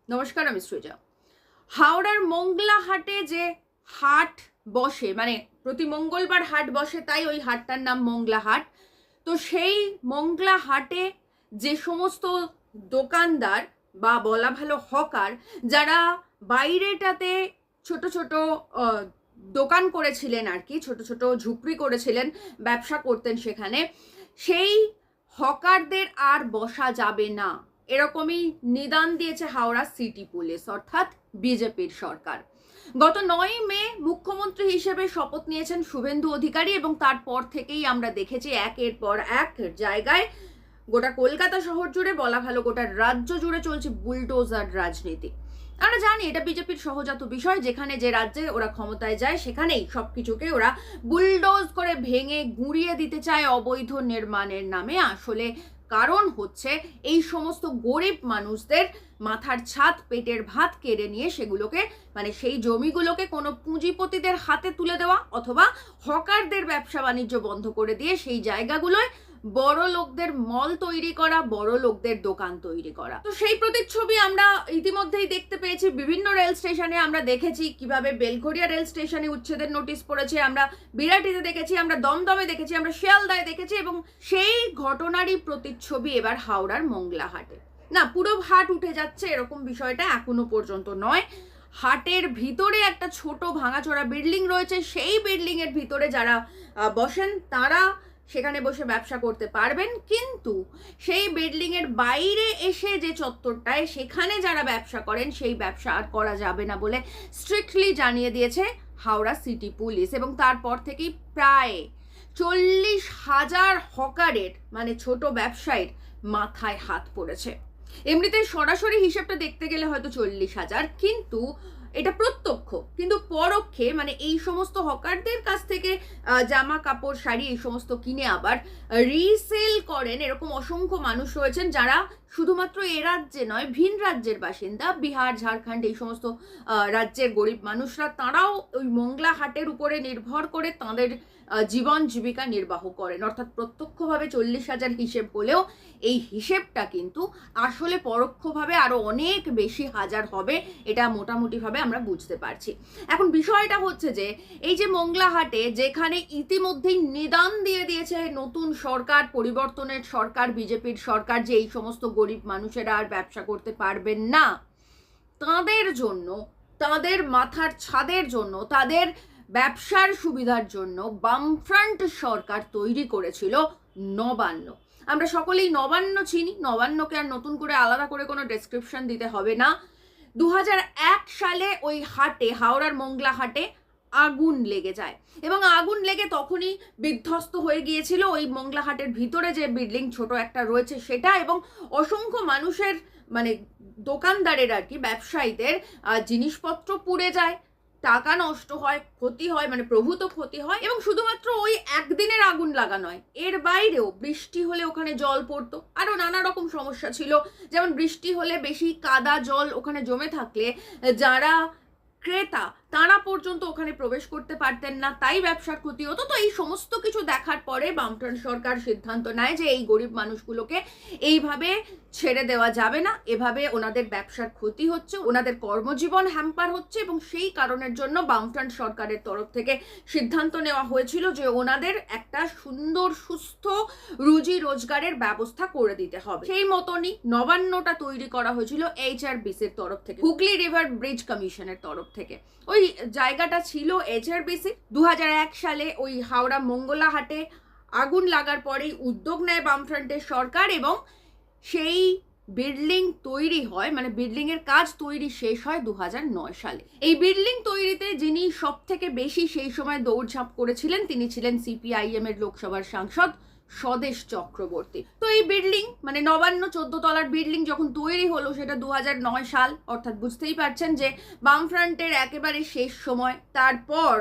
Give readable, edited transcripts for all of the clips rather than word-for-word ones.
নমস্কার, আমি সৃজা। হাওড়ার মোংলা হাটে যে হাট বসে, মানে প্রতি মঙ্গলবার হাট বসে, তাই ওই হাটটার নাম মোংলা হাট। তো সেই মোংলা হাটে যে সমস্ত দোকানদার বা বলা ভালো হকার, যারা বাইরেটাতে ছোট ছোট দোকান করেছিলেন আর কি, ছোট ছোট ঝুপড়ি করেছিলেন, ব্যবসা করতেন সেখানে, সেই হকারদের আর বসা যাবে না, এরকমই নিদান দিয়েছে হাওড়া সিটি পুলিশ, অর্থাৎ বিজেপির সরকার। গত 9 মে মুখ্যমন্ত্রী হিসেবে শপথ নিয়েছেন শুভেন্দু অধিকারী, এবং তারপর থেকেই আমরা দেখেছি একের পর এক জায়গায়, গোটা কলকাতা শহর জুড়ে, বলা ভালো গোটা রাজ্য জুড়ে চলছে বুলডোজার রাজনীতি। আমরা জানি এটা বিজেপির সহজাত বিষয়, যেখানে যে রাজ্যে ওরা ক্ষমতায় যায় সেখানেই সবকিছুকে ওরা বুলডোজ করে ভেঙে গুঁড়িয়ে দিতে চায় অবৈধ নির্মাণের নামে। আসলে কারণ হচ্ছে এই সমস্ত গরিব মানুষদের মাথার ছাদ, পেটের ভাত কেড়ে নিয়ে সেগুলোকে, মানে সেই জমিগুলোকে কোনো পুঁজিপতিদের হাতে তুলে দেওয়া, অথবা হকারদের ব্যবসা বাণিজ্য বন্ধ করে দিয়ে সেই জায়গাগুলোয় বড় লোকদের মল তৈরি করা, বড় লোকদের দোকান তৈরি করা। তো সেই প্রতিচ্ছবি আমরা ইতিমধ্যেই দেখতে পেয়েছি বিভিন্ন রেল স্টেশনে। আমরা দেখেছি কিভাবে বেলঘরিয়া রেল স্টেশনে উচ্ছেদের নোটিশ পড়েছে, আমরা বিরাটিতে দেখেছি, আমরা দমদমে দেখেছি, আমরা শিয়ালদায় দেখেছি, এবং সেই ঘটনারই প্রতিচ্ছবি এবার হাওড়ার মোংলা হাটে। না, পুরো হাট উঠে যাচ্ছে এরকম বিষয়টা এখনো পর্যন্ত নয়। হাটের ভিতরে একটা ছোট ভাঙাচোরা বিল্ডিং রয়েছে, সেই বিল্ডিং এর ভিতরে যারা বসেন তারা সেখানে বসে ব্যবসা করতে পারবেন, কিন্তু সেই বিল্ডিং এর বাইরে এসে যে চত্বরটায়, সেখানে যারা ব্যবসা করেন সেই ব্যবসা আর করা যাবে না বলে স্ট্রিক্টলি জানিয়ে দিয়েছে হাওড়া সিটি পুলিশ। এবং তারপর থেকেই প্রায় 40,000 হকারের, মানে ছোট ব্যবসায়ীর মাথায় হাত পড়েছে। এমনিতে সরাসরি হিসেবটা দেখতে গেলে হয়তো 40,000, কিন্তু এটা প্রত্যক্ষ, কিন্তু পরোক্ষে মানে এই সমস্ত হকারদের কাছ থেকে জামা কাপড়, শাড়ি এই সমস্ত কিনে আবার রিসেল করেন এরকম অসংখ্য মানুষ রয়েছেন, যারা শুধুমাত্র এ রাজ্যে নয়, ভিন রাজ্যের বাসিন্দা, বিহার, ঝাড়খণ্ড, এই সমস্ত রাজ্যের গরিব মানুষরা, তারাও ওই মোংলা হাটের উপরে নির্ভর করে তাদের জীবন জীবিকা নির্বাহ করেন। অর্থাৎ প্রত্যক্ষভাবে 40,000 হিসেব হলেও এই হিসেবটা কিন্তু আসলে পরোক্ষভাবে আরো অনেক বেশি হাজার হবে, এটা মোটামুটিভাবে আমরা বুঝতে পারছি। এখন বিষয়টা হচ্ছে যে এই যে মোংলা হাটে, যেখানে ইতিমধ্যেই নিদান দিয়ে দিয়েছে নতুন সরকার, পরিবর্তনের সরকার, বিজেপির সরকার, যে এই সমস্ত গরিব মানুষেরা আর ব্যবসা করতে পারবেন না, তাদের জন্য, তাদের মাথার ছাদের জন্য, তাদের ব্যবসার সুবিধার জন্য বামফ্রন্ট সরকার তৈরি করেছিল নবান্ন। আমরা সকলেই নবান্ন চিনি, নবান্নকে আর নতুন করে আলাদা করে কোনো ডেসক্রিপশন দিতে হবে না। 2001 সালে ওই হাটে, হাওড়ার মোংলা হাটে আগুন লেগে যায়, এবং আগুন লেগে তখনই বিধ্বস্ত হয়ে গিয়েছিল ওই মোংলা হাটের ভিতরে যে বিল্ডিং ছোট একটা রয়েছে সেটা, এবং অসংখ্য মানুষের, মানে দোকানদারের আর কি, ব্যবসায়ীদের জিনিসপত্র পুড়ে যায়, টাকা নষ্ট হয়, ক্ষতি হয়, মানে প্রভূত ক্ষতি হয়। এবং শুধুমাত্র ওই একদিনের আগুন লাগা নয়, এর বাইরেও বৃষ্টি হলে ওখানে জল পড়তো, আরো নানা রকম সমস্যা ছিল। যেমন বৃষ্টি হলে বেশি কাদা জল ওখানে জমে থাকলে যারা ক্রেতা তারা পর্যন্ত ওখানে প্রবেশ করতে পারতেন না, তাই ব্যবসার ক্ষতি হতো। তো এই সমস্ত কিছু দেখার পরে বামফ্রন্ট সরকার সিদ্ধান্ত নেয় যে এই গরিব মানুষগুলোকে এইভাবে ছেড়ে দেওয়া যাবে না, এভাবে ওনাদের ব্যবসার ক্ষতি হচ্ছে, ওনাদের কর্মজীবন হ্যাম্পার হচ্ছে, এবং সেই কারণের জন্য বামফ্রন্ট সরকারের তরফ থেকে সিদ্ধান্ত নেওয়া হয়েছিল যে ওনাদের একটা সুন্দর সুস্থ রুজি রোজগারের ব্যবস্থা করে দিতে হবে। সেই মতনই নবান্নটা তৈরি করা হয়েছিল HRBCর তরফ থেকে, হুগলি রিভার ব্রিজ কমিশনের তরফ থেকে। ওই জায়গাটা ছিল HRBC। 2001 সালে ওই হাওড়া মোংলা হাটে আগুন লাগার পরেই উদ্যোগ নেয় বামফ্রন্টের সরকার, এবং সেই বিল্ডিং তৈরি হয়, মানে বিল্ডিং এর কাজ তৈরি শেষ হয় 2009 সালে। এই বিল্ডিং তৈরিতে যিনি সব থেকে বেশি সেই সময় দৌড়ঝাঁপ করেছিলেন, তিনি ছিলেন CPIM এর লোকসভার সাংসদ স্বদেশ চক্রবর্তী। তো এই বিল্ডিং, মানে নবান্ন 14 তলার বিল্ডিং যখন তৈরি হলো, সেটা 2009 সাল, অর্থাৎ বুঝতেই পারছেন যে বামফ্রন্টের একেবারে শেষ সময়। তারপর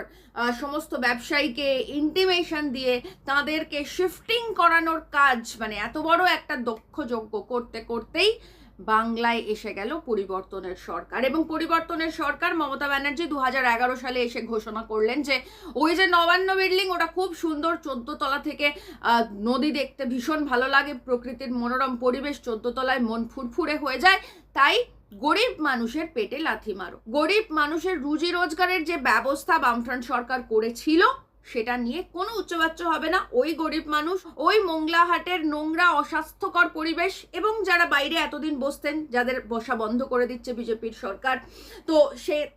সমস্ত ব্যবসায়ীকে ইন্টিমেশন দিয়ে তাদেরকে শিফটিং করানোর কাজ, মানে এত বড় একটা দক্ষযজ্ঞ করতে করতেই বাংলায় এসে গেল পরিবর্তনের সরকার। এবং পরিবর্তনের সরকার মমতা ব্যানার্জি 2011 সালে এসে ঘোষণা করলেন যে ওই যে নবান্ন বিল্ডিং, ওটা খুব সুন্দর, 14 তলা থেকে নদী দেখতে ভীষণ ভালো লাগে, প্রকৃতির মনোরম পরিবেশ, 14 তলায় মন ফুরফুরে হয়ে যায়, তাই গরিব মানুষের পেটে লাথি মারো। গরিব মানুষের রুজি রোজগারের যে ব্যবস্থা বামফ্রন্ট সরকার করেছিল সেটা নিয়ে কোনো উচ্চবাচ্য হবে না। ওই গরিব মানুষ, ওই মোংলাহাটের নোংরা অস্বাস্থ্যকর পরিবেশ, এবং যারা বাইরে এতদিন বসতেন, যাদের বসা বন্ধ করে দিচ্ছে বিজেপির সরকার, তো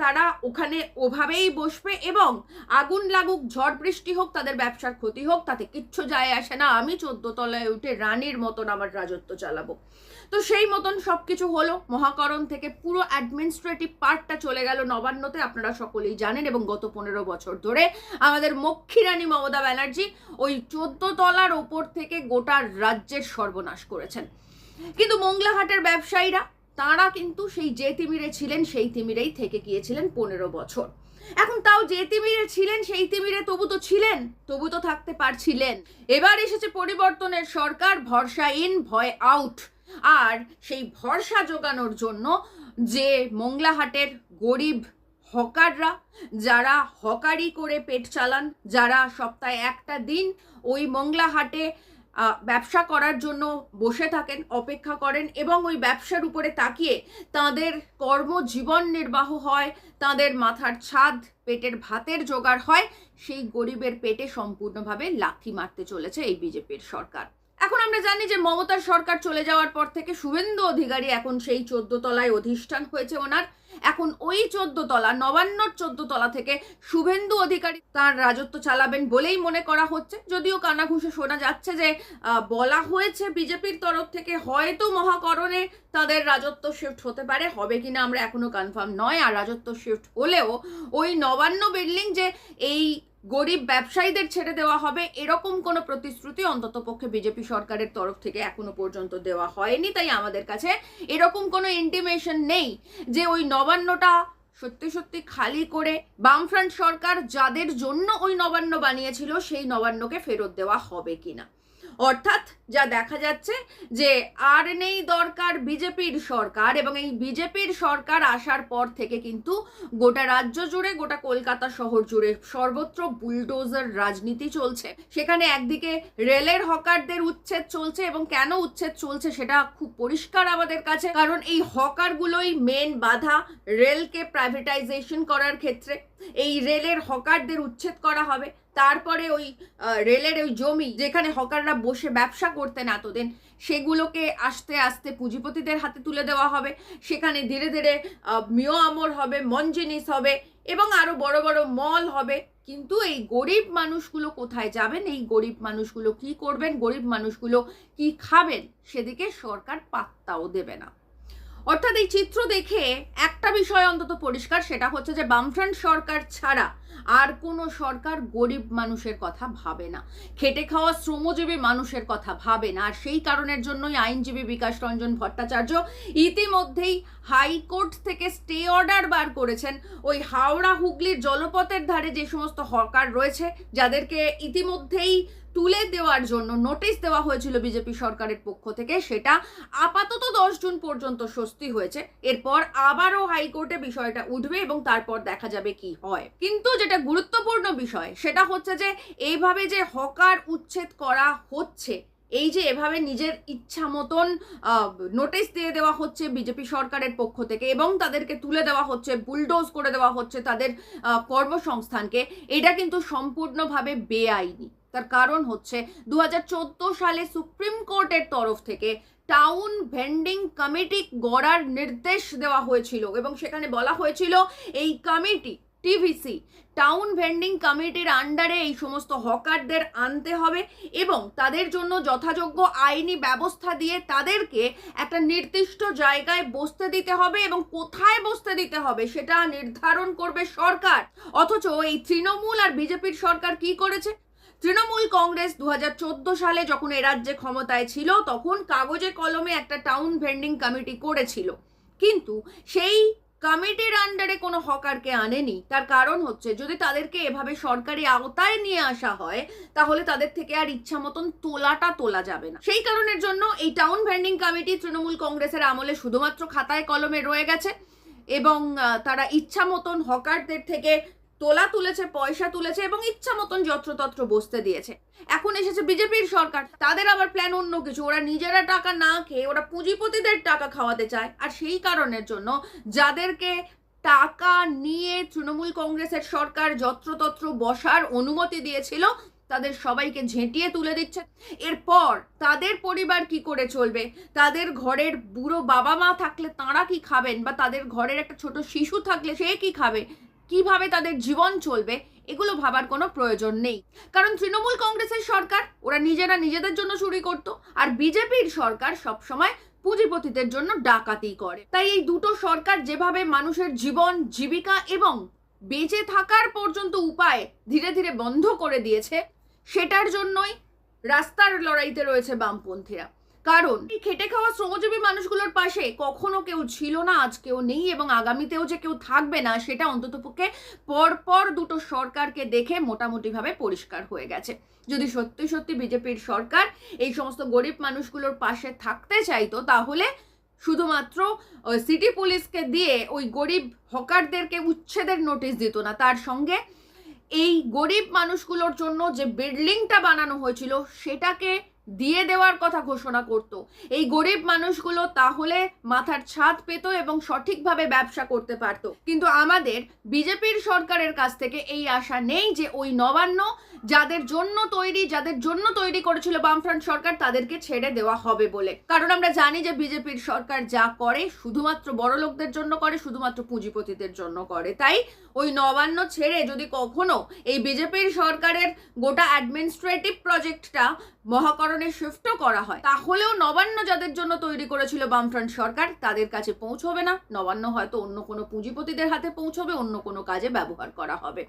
তারা ওখানে ওভাবেই বসবে, এবং আগুন লাগুক, ঝড় বৃষ্টি হোক, তাদের ব্যবসার ক্ষতি হোক, তাতে কিচ্ছু যায় আসে না। আমি 14 তলায় উঠে রানীর মতন আমার রাজত্ব চালাবো। তো সেই মতন সবকিছু হলো। মহাকরণ থেকে পুরো অ্যাডমিনিস্ট্রেটিভ পার্টটা চলে গেল নবান্নতে, আপনারা সকলেই জানেন। এবং গত 15 বছর ধরে আমাদের মক্ষীরানী মমতা ব্যানার্জি ওই 14 তলার ওপর থেকে গোটা রাজ্যের সর্বনাশ করেছেন। কিন্তু মোংলাহাটের ব্যবসায়ীরা, তারা কিন্তু সেই যে তিমিরে ছিলেন সেই তিমিরেই থেকে গিয়েছিলেন 15 বছর। এখন তাও যে তিমিরে ছিলেন সেই তিমিরে তবু তো ছিলেন, তবু তো থাকতে পারছিলেন। এবার এসেছে পরিবর্তনের সরকার, ভরসা ইন ভয় আউট। আর সেই ভরসা জোগানোর জন্য যে মোংলাহাটের গরিব হকাররা, যারা হকারি করে পেট চালান, যারা সপ্তাহে একটা দিন ওই মোংলাহাটে ব্যবসা করার জন্য বসে থাকেন, অপেক্ষা করেন, এবং ওই ব্যবসার উপরে তাকিয়ে তাদের কর্মজীবন নির্বাহ হয়, তাদের মাথার ছাদ, পেটের ভাতের জোগাড় হয়, সেই গরিবের পেটে সম্পূর্ণভাবে লাথি মারতে চলেছে এই বিজেপির সরকার। এখন আমরা জানি যে মমতার সরকার চলে যাওয়ার পর থেকে শুভেন্দু অধিকারী এখন সেই 14 তলায় অধিষ্ঠান হয়েছে ওনার। এখন ওই 14 তলা, নবান্নর 14 তলা থেকে শুভেন্দু অধিকারী তার রাজত্ব চালাবেন বলেই মনে করা হচ্ছে। যদিও কানাঘুষে শোনা যাচ্ছে যে বলা হয়েছে বিজেপির তরফ থেকে হয়তো মহাকরণে তাদের রাজত্ব শিফট হতে পারে, হবে কিনা আমরা এখনো কনফার্ম নয়। আর রাজত্ব শিফট হলেও ওই নবান্ন বিল্ডিং যে এই গরিব ব্যবসায়ীদের ছেড়ে দেওয়া হবে, এরকম কোনো প্রতিশ্রুতি অন্তত পক্ষে বিজেপি সরকারের তরফ থেকে এখনো পর্যন্ত দেওয়া হয়নি। তাই আমাদের কাছে এরকম কোনো ইন্টিমেশন নেই যে ওই নবান্নটা সত্যি সত্যি খালি করে বামফ্রন্ট সরকার যাদের জন্য ওই নবান্ন বানিয়েছিল সেই নবান্নকে ফেরত দেওয়া হবে কিনা। অর্থাৎ যা দেখা যাচ্ছে যে আর নেই দরকার বিজেপির সরকার, এবং এই বিজেপির সরকার আসার পর থেকে কিন্তু গোটা রাজ্য জুড়ে, গোটা কলকাতা শহর জুড়ে সর্বত্র বুলডোজার রাজনীতি চলছে। সেখানে একদিকে রেলের হকারদের উচ্ছেদ চলছে, এবং কেন উচ্ছেদ চলছে সেটা খুব পরিষ্কার আমাদের কাছে, কারণ এই হকারগুলোই মেন বাধা রেলকে প্রাইভেটাইজেশন করার ক্ষেত্রে। এই রেলের হকারদের উচ্ছেদ করা হবে, তারপরে ওই রেলের ওই জমি যেখানে হকাররা বসে ব্যবসা করতেন এতদিন, সেগুলোকে আস্তে আস্তে পুঁজিপতিদের হাতে তুলে দেওয়া হবে। সেখানে ধীরে ধীরে মিও আমর হবে, মনজিনিস হবে, এবং আরো বড় বড় মল হবে। কিন্তু এই গরিব মানুষগুলো কোথায় যাবেন, এই গরিব মানুষগুলো কি করবেন, গরিব মানুষগুলো কি খাবেন, সেদিকে সরকার পাত্তাও দেবে না। অর্থাৎ এই চিত্র দেখে একটা বিষয় অন্তত পরিষ্কার, সেটা হচ্ছে যে বামফ্রন্ট সরকার ছাড়া আর কোনো সরকার গরিব মানুষের কথা ভাবে না, খেটে খাওয়া শ্রমজীবী মানুষের কথা ভাবে না। আর সেই কারণের জন্যই আইনজীবী বিকাশ রঞ্জন ভট্টাচার্য ইতিমধ্যেই হাইকোর্ট থেকে স্টে অর্ডার বার করেছেন ওই হাওড়া হুগলির জলপথের ধারে যে সমস্ত হকার রয়েছে, যাদেরকে ইতিমধ্যেই তুলে দেওয়ার জন্য নোটিশ দেওয়া হয়েছিল বিজেপি সরকারের পক্ষ থেকে। সেটা আপাতত 10 জুন পর্যন্ত স্বস্তি হয়েছে, এরপর আবারও হাইকোর্টে বিষয়টা উঠবে এবং তারপর দেখা যাবে কি হয়। কিন্তু যেটা গুরুত্বপূর্ণ বিষয় সেটা হচ্ছে যে এইভাবে যে হকার উচ্ছেদ করা হচ্ছে, এই যে এভাবে নিজের ইচ্ছা মতন নোটিশ দিয়ে দেওয়া হচ্ছে বিজেপি সরকারের পক্ষ থেকে, এবং তাদেরকে তুলে দেওয়া হচ্ছে, বুলডোজ করে দেওয়া হচ্ছে তাদের কর্মসংস্থানকে, এটা কিন্তু সম্পূর্ণভাবে বেআইনি। তার কারণ হচ্ছে 2014 সালে সুপ্রিম কোর্টের তরফ থেকে টাউন ভেন্ডিং কমিটি গড়ার নির্দেশ দেওয়া হয়েছিল, এবং সেখানে বলা হয়েছিল এই কমিটি টিভিসি টাউন ভেন্ডিং কমিটির আন্ডারে এই সমস্ত হকারদের আনতে হবে, এবং তাদের জন্য যথাযোগ্য আইনি ব্যবস্থা দিয়ে তাদেরকে একটা নির্দিষ্ট জায়গায় বসতে দিতে হবে, এবং কোথায় বসতে দিতে হবে সেটা নির্ধারণ করবে সরকার। অথচ এই তৃণমূল আর বিজেপির সরকার কি করেছে? তৃণমূল কংগ্রেস 2014 সালে যখন এ রাজ্যে ক্ষমতায় ছিল তখন কাগজে কলমে একটা টাউন ভেন্ডিং কমিটি করেছিল, কিন্তু সেই কমিটির আন্ডারে কোনো হকারকে আনেনি। তার কারণ হচ্ছে যদি তাদেরকে এভাবে সরকারি আওতায় নিয়ে আসা হয় তাহলে তাদের থেকে আর ইচ্ছা মতন তোলা যাবে না। সেই কারণের জন্য এই টাউন ভেন্ডিং কমিটি তৃণমূল কংগ্রেসের আমলে শুধুমাত্র খাতায় কলমে রয়ে গেছে, এবং তারা ইচ্ছা মতন হকারদের থেকে তোলা তুলেছে, পয়সা তুলেছে এবং ইচ্ছা মতন যত্রতত্র বসতে দিয়েছে। এখন এসেছে বিজেপির সরকার, তাদের আবার প্ল্যান অন্য কিছু। ওরা নিজেরা টাকা না খেয়ে ওরা পুঁজিপতিদের টাকা খাওয়াতে চায়। আর সেই কারণের জন্য যাদেরকে টাকা নিয়ে তৃণমূল কংগ্রেসের সরকার যত্রতত্র বসার অনুমতি দিয়েছিল, তাদের সবাইকে ঝেঁটিয়ে তুলে দিচ্ছে। এরপর তাদের পরিবার কি করে চলবে, তাদের ঘরের বুড়ো বাবা মা থাকলে তাঁরা কি খাবেন, বা তাদের ঘরের একটা ছোট শিশু থাকলে সে কি খাবে, কিভাবে তাদের জীবন চলবে, এগুলো ভাবার কোনো প্রয়োজন নেই। কারণ তৃণমূল কংগ্রেসের সরকার ওরা নিজেরা নিজেদের জন্য চুরি করতো, আর বিজেপির সরকার সবসময় পুঁজিপতিদের জন্য ডাকাতি করে। তাই এই দুটো সরকার যেভাবে মানুষের জীবন, জীবিকা এবং বেঁচে থাকার পর্যন্ত উপায় ধীরে ধীরে বন্ধ করে দিয়েছে, সেটার জন্যই রাস্তার লড়াইতে রয়েছে বামপন্থীরা। কারণ এই খেটে খাওয়া শ্রমজীবী মানুষগুলোর পাশে কখনো কেউ ছিল না, আজকেও নেই এবং আগামীতেও যে কেউ থাকবে না, সেটা অন্ততপক্ষে পরপর দুটো সরকারকে দেখে মোটামুটিভাবে পরিষ্কার হয়ে গেছে। যদি সত্যি সত্যি বিজেপির সরকার এই সমস্ত গরিব মানুষগুলোর পাশে থাকতে চাইতো, তাহলে শুধুমাত্র সিটি পুলিশকে দিয়ে ওই গরিব হকারদেরকে উচ্ছেদের নোটিশ দিত না, তার সঙ্গে এই গরিব মানুষগুলোর জন্য যে বিল্ডিংটা বানানো হয়েছিল সেটাকে দিয়ে দেওয়ার কথা ঘোষণা করত। এই গরিব মানুষগুলো তাহলে মাথার ছাদ পেত এবং সঠিকভাবে ব্যবসা করতে পারত। কিন্তু আমাদের বিজেপির সরকারের কাছ থেকে এই আশা নেই যে ওই নবান্ন যাদের জন্য তৈরি করেছিল বামফ্রন্ট সরকার, তাদেরকে ছেড়ে দেওয়া হবে বলে। কারণ আমরা জানি যে বিজেপির সরকার যা করে শুধুমাত্র বড় লোকদের জন্য করে, শুধুমাত্র পুঁজিপতিদের জন্য করে। তাই ওই নবান্ন ছেড়ে যদি কখনো এই বিজেপির সরকারের গোটা অ্যাডমিনিস্ট্রেটিভ প্রজেক্টটা মহাকরণে শিফটও করা হয়, তাহলেও নবান্ন যাদের জন্য তৈরি করেছিল বামফ্রন্ট সরকার তাদের কাছে পৌঁছবে না। নবান্ন হয়তো অন্য কোনো পুঁজিপতিদের হাতে পৌঁছবে, অন্য কোনো কাজে ব্যবহার করা হবে।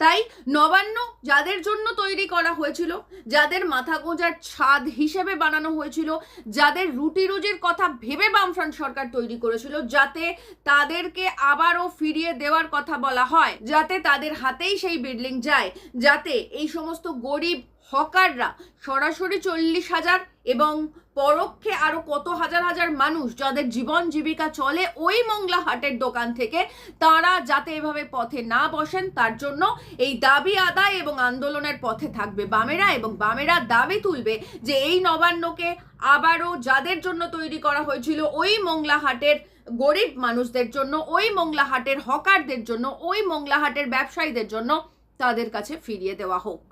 তাই নবান্ন যাদের জন্য তৈরি করা হয়েছিল, যাদের মাথা গোঁজার ছাদ হিসেবে বানানো হয়েছিল, যাদের রুটি রুজির কথা ভেবে বামফ্রন্ট সরকার তৈরি করেছিল, যাতে তাদেরকে আবারও ফিরিয়ে দেওয়ার কথা বলা হয়, যাতে তাদের হাতেই সেই বিল্ডিং যায়, যাতে এই সমস্ত গরিব হকাররা সরাসরি 40,000 এবং পরোক্ষে আরো কত হাজার হাজার মানুষ যাদের জীবন জীবিকা চলে ওই মোংলা হাটের দোকান থেকে, তারা যাতে এভাবে পথে না বসেন, তার জন্য এই দাবি আদায় এবং আন্দোলনের পথে থাকবে বামেরা। এবং বামেরা দাবি তুলবে যে এই নবান্নকে আবারও যাদের জন্য তৈরি করা হয়েছিল, ওই মোংলা হাটের গরিব মানুষদের জন্য, ওই মোংলা হাটের হকারদের জন্য, ওই মোংলা হাটের ব্যবসায়ীদের জন্য, তাদের কাছে ফিরিয়ে দেওয়া হোক।